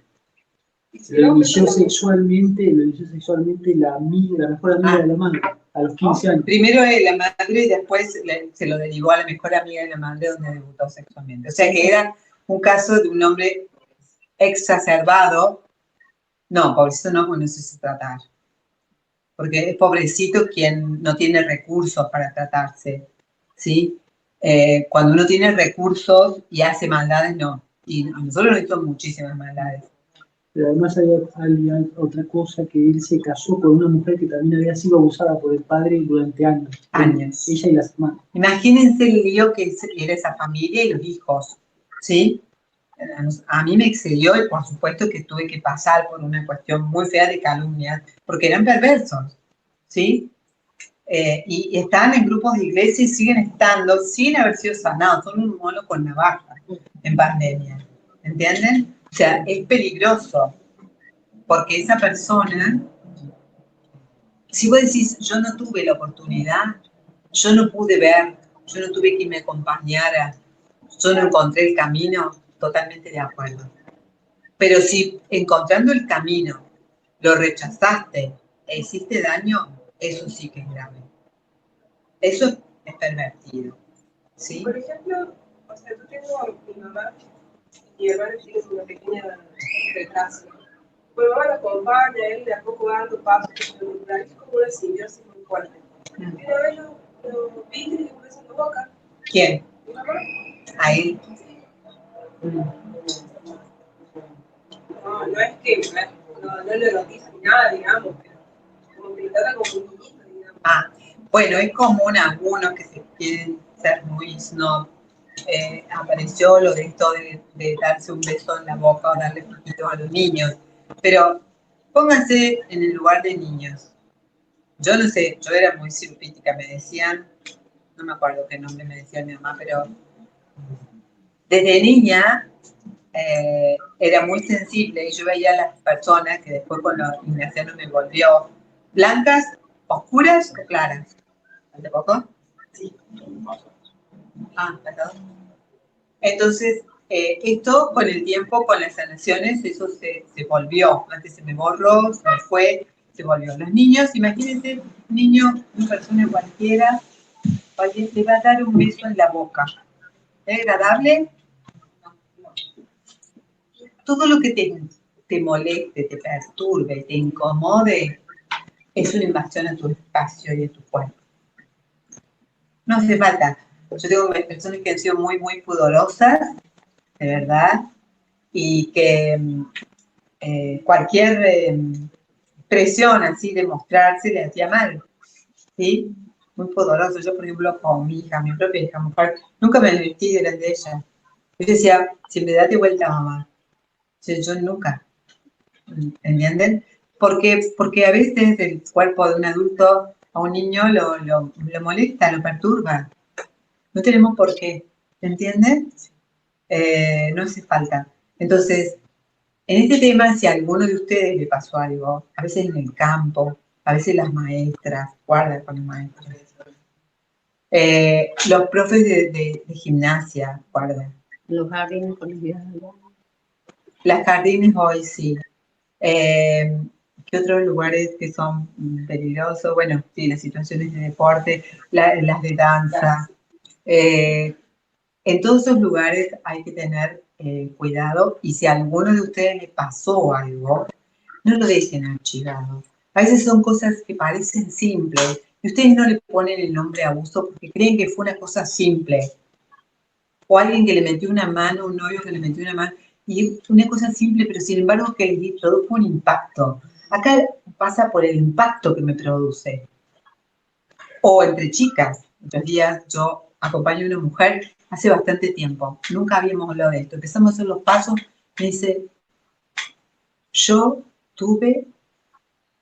lo inició sexualmente la mejor amiga de la madre, a los 15 años. Primero la madre y después se lo derivó a la mejor amiga de la madre donde debutó sexualmente. O sea que era un caso de un hombre exacerbado. No, pobrecito no, porque no sé si tratar. Porque es pobrecito quien no tiene recursos para tratarse, ¿sí? Cuando uno tiene recursos y hace maldades, no. Y nosotros nos hicimos muchísimas maldades. Pero además había otra cosa, que él se casó con una mujer que también había sido abusada por el padre durante años. Años. Ella y las hermanas. Imagínense el lío que era esa familia y los hijos, ¿sí? A mí me excedió y por supuesto que tuve que pasar por una cuestión muy fea de calumnias, porque eran perversos, ¿sí? Y estaban en grupos de iglesia y siguen estando sin haber sido sanados, son un mono con navaja en pandemia, ¿entienden? O sea, es peligroso, porque esa persona, si vos decís, yo no tuve la oportunidad, yo no pude ver, yo no tuve quien me acompañara, yo no encontré el camino, totalmente de acuerdo. Pero si encontrando el camino lo rechazaste e hiciste daño, eso sí que es grave. Eso es pervertido, ¿sí? Por ejemplo, o sea, yo tengo a mi mamá y mi hermana tiene una pequeña retraso. Mi mamá la acompaña, él de a poco va dando pasos, pero es como una simbiosis muy fuerte. Y una vez lo vi y le puse en la boca. ¿Quién? Mi mamá. A él. No es que no le erotiza ni nada, digamos, pero como que lo trata como un niñito, digamos. Bueno, es común a algunos que se quieren ser muy snob. Apareció lo de esto de darse un beso en la boca o darle piquitos a los niños. Pero pónganse en el lugar de niños. Yo no sé, yo era muy cirupítica, me decían, no me acuerdo qué nombre me decía mi mamá, pero desde niña era muy sensible y yo veía a las personas que después con los ignacianos me volvió blancas, oscuras o claras. ¿Hace poco? Sí. Perdón. Entonces, esto con el tiempo, con las sanaciones, eso se volvió. Antes se me borró, se me fue, se volvió. Los niños, imagínense, un niño, una persona cualquiera, le va a dar un beso en la boca. ¿Es agradable? No. Todo lo que te moleste, te perturbe, te incomode, es una invasión a tu espacio y a tu cuerpo. No hace falta. Yo tengo personas que han sido muy, muy pudorosas, de verdad, y que cualquier presión así de mostrarse le hacía mal, ¿sí? Muy pudoroso. Yo, por ejemplo, con mi hija, mi propia hija, mujer, nunca me vestí delante de ella. Yo decía, siempre date vuelta, mamá. Yo nunca, ¿entienden? Porque a veces el cuerpo de un adulto a un niño lo molesta, lo perturba. No tenemos por qué, ¿entienden? No hace falta. Entonces, en este tema, si a alguno de ustedes le pasó algo, a veces en el campo, a veces las maestras, guarda con los maestros, los profes de gimnasia, guarda. Los jardines colegiales. Las jardines hoy sí. ¿Qué otros lugares que son peligrosos? Bueno, sí, las situaciones de deporte, las de danza. En todos esos lugares hay que tener cuidado y si a alguno de ustedes le pasó algo, no lo dejen archivado. A veces son cosas que parecen simples y ustedes no le ponen el nombre abuso porque creen que fue una cosa simple. O alguien que le metió una mano, un novio que le metió una mano, y una cosa simple, pero sin embargo que le produjo un impacto. Acá pasa por el impacto que me produce. O entre chicas. Otros días yo acompaño a una mujer hace bastante tiempo. Nunca habíamos hablado de esto. Empezamos a hacer los pasos. Me dice, yo tuve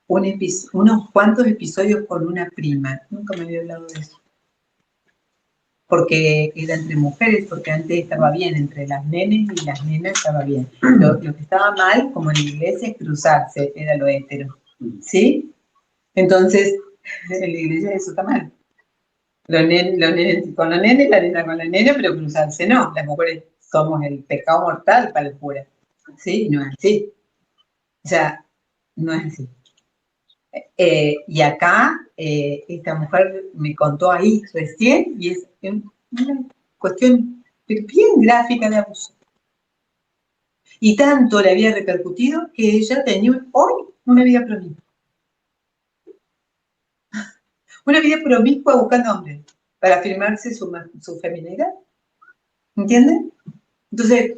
unos cuantos episodios con una prima. Nunca me había hablado de eso. Porque era entre mujeres, porque antes estaba bien, entre las nenes y las nenas estaba bien. Lo que estaba mal, como en la iglesia, es cruzarse, era lo hétero. ¿Sí? Entonces, en la iglesia eso está mal. Los nenes con los nenes, la nena con la nena, pero cruzarse no. Las mujeres somos el pecado mortal para el cura. ¿Sí? No es así. O sea, no es así. Y acá, esta mujer me contó ahí recién, y es una cuestión bien gráfica de abuso. Y tanto le había repercutido que ella tenía hoy una vida promiscua. Una vida promiscua buscando hombres para afirmarse su feminidad. ¿Entienden? Entonces,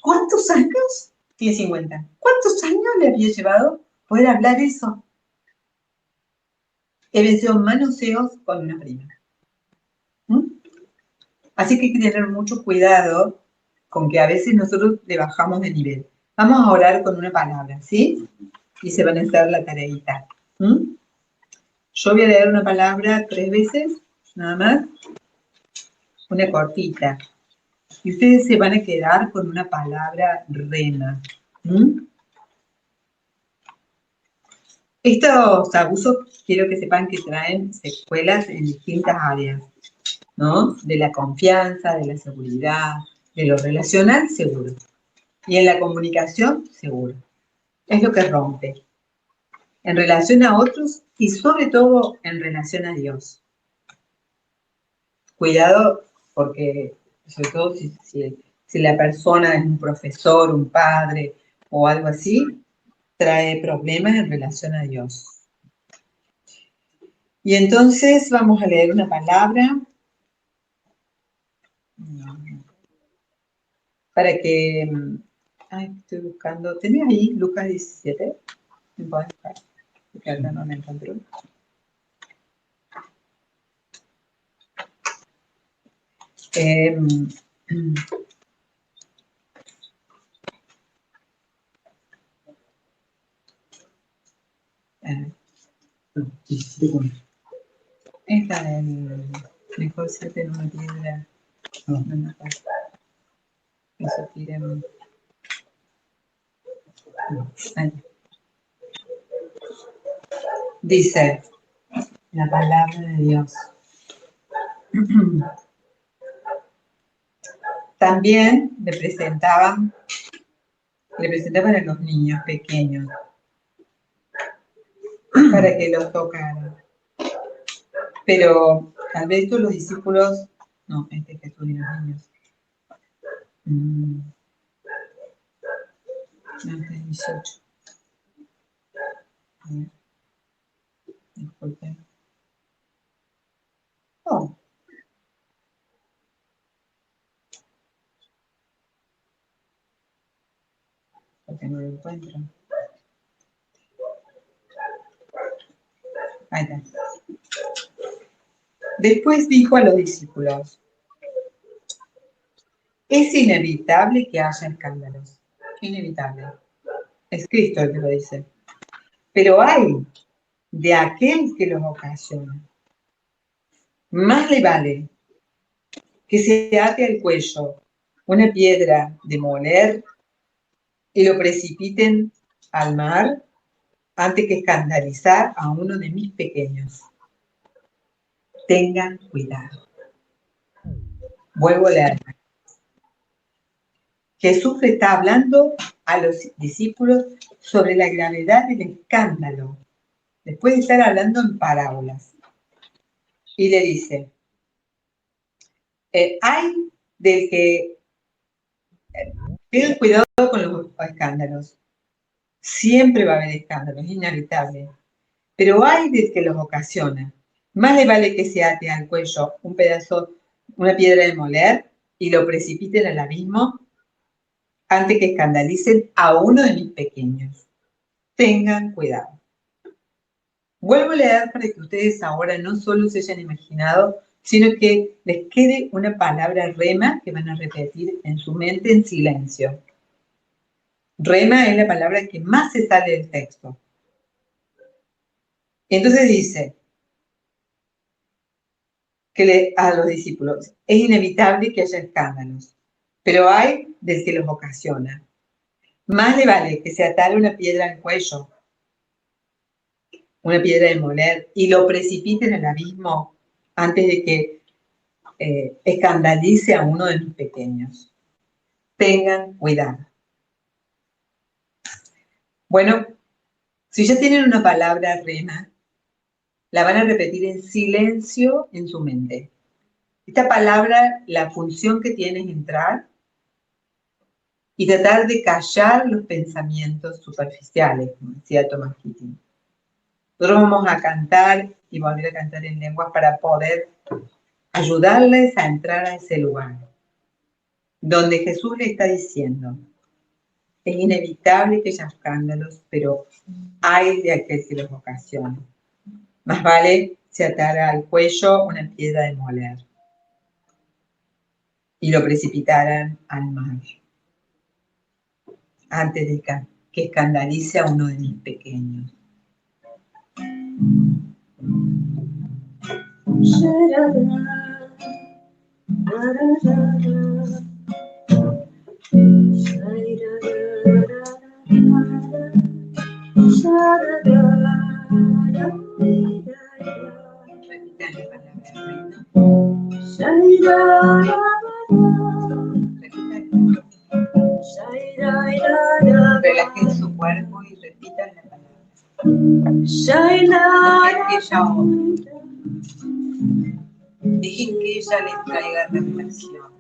¿cuántos años Tiene 50. ¿Cuántos años le había llevado poder hablar eso? He vencido manoseos con una prima. Así que hay que tener mucho cuidado con que a veces nosotros le bajamos de nivel. Vamos a orar con una palabra, ¿sí? Y se van a hacer la tareita. Yo voy a leer una palabra 3 veces, nada más. Una cortita. Y ustedes se van a quedar con una palabra rema. Estos abusos quiero que sepan que traen secuelas en distintas áreas, ¿no? De la confianza, de la seguridad, de lo relacional, seguro. Y en la comunicación, seguro. Es lo que rompe. En relación a otros y sobre todo en relación a Dios. Cuidado porque, sobre todo si la persona es un profesor, un padre o algo así, trae problemas en relación a Dios. Y entonces vamos a leer una palabra para que... estoy buscando... ¿Tenés ahí Lucas 17? ¿Me podés buscar? Porque acá no me encontró. Esta es el mejor 7 en una piedra. No pasa. Eso tiren. Ahí. Dice la palabra de Dios. También le presentaban a los niños pequeños para que los tocaran. Pero tal vez todos los discípulos, no, este es Jesús y los niños. No, este es 18. A ver. Disculpen. Oh. Porque no lo encuentro. Ahí está. Después dijo a los discípulos, es inevitable que haya escándalos. Inevitable. Es Cristo el que lo dice. Pero hay de aquel que los ocasiona. Más le vale que se ate al cuello una piedra de moler y lo precipiten al mar antes que escandalizar a uno de mis pequeños. Tengan cuidado. Vuelvo a leer. Jesús le está hablando a los discípulos sobre la gravedad del escándalo, después de estar hablando en parábolas. Y le dice, hay del que... Tengan cuidado con los escándalos. Siempre va a haber escándalos, es inevitable. Pero hay del que los ocasiona. Más le vale que se ate al cuello una piedra de moler y lo precipiten al abismo antes que escandalicen a uno de mis pequeños. Tengan cuidado. Vuelvo a leer para que ustedes ahora no solo se hayan imaginado, sino que les quede una palabra rema que van a repetir en su mente en silencio. Rema es la palabra que más se sale del texto. Entonces dice a los discípulos, es inevitable que haya escándalos, pero hay del que los ocasiona. Más le vale que se atare una piedra al cuello, una piedra de moler, y lo precipiten al abismo antes de que escandalice a uno de mis pequeños. Tengan cuidado. Bueno, si ya tienen una palabra rema, la van a repetir en silencio en su mente. Esta palabra, la función que tiene es entrar y tratar de callar los pensamientos superficiales, como decía Thomas Keating. Nosotros vamos a cantar y volver a cantar en lenguas para poder ayudarles a entrar a ese lugar donde Jesús le está diciendo, Es inevitable que haya escándalos, pero hay de aquel que los ocasiona. Más vale se atara al cuello una piedra de moler y lo precipitaran al mar, antes de que escandalice a uno de mis pequeños. Relajen su cuerpo y repitan la palabra. Dejen que ella obre. Dejen que ella les traiga reflexión.